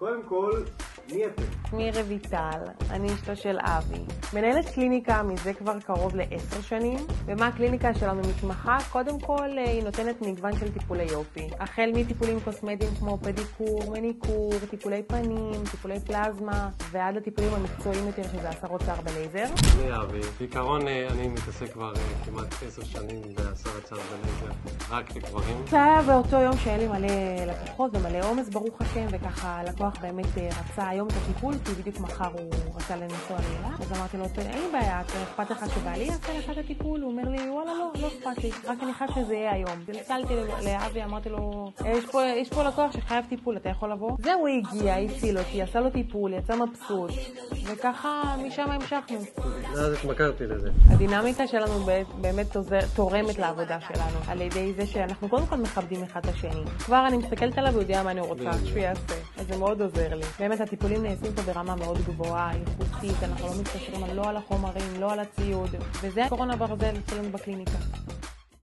קודם כל, מי אתם? שמי רויטל, אני אשתו של אבי. מנהלת קליניקה מזה כבר קרוב ל10 שנים, ומה הקליניקה שלנו מתמחה? קודם כל היא נותנת מגוון של טיפולי יופי. החל מטיפולים קוסמטיים כמו פדיקור, מניקור, טיפולי פנים, טיפולי פלזמה, ועד לטיפולים המקצועיים יותר שזה הסרות שיער בלייזר. אני אבי. בעיקרון אני מתעסק כבר כמעט 10 שנים בהסרת שיער בלייזר, רק לגברים. זה היה באותו יום שהיה לי מלא לקוחות ומלא עומס ברוך השם, וככה הלקוח באמת רצה היום את הטיפול, כי בדיוק מחר הוא רצה לנסוע לאילת. אז אמרתי לו, אין לי בעיה, אכפת לך שבעלי יעשה לך את הטיפול? הוא אומר לי, וואלה, לא אכפת לי, רק אני חייב שזה יהיה היום. צלצלתי לאבי, אמרתי לו, יש פה לקוח שחייב טיפול, אתה יכול לבוא? זהו, הוא הגיע, הציל אותי, עשה לו טיפול, יצא מבסוט, וככה משם המשכנו. אז התמכרתי לזה. הדינמיקה שלנו באמת תורמת לעבודה שלנו, על ידי זה שאנחנו קודם כל מכבדים אחד את השני. כבר אני מסתכלת עליו ויודע מה אני רוצה שהוא יעשה, אז זה מאוד עוזר לי. באמת הטיפולים נעשים פה ברמה מאוד גבוהה, איכותית, אנחנו לא מתקשרים לא על החומרים, לא על הציוד, וזה הקורונה ברזל אצלנו בקליניקה.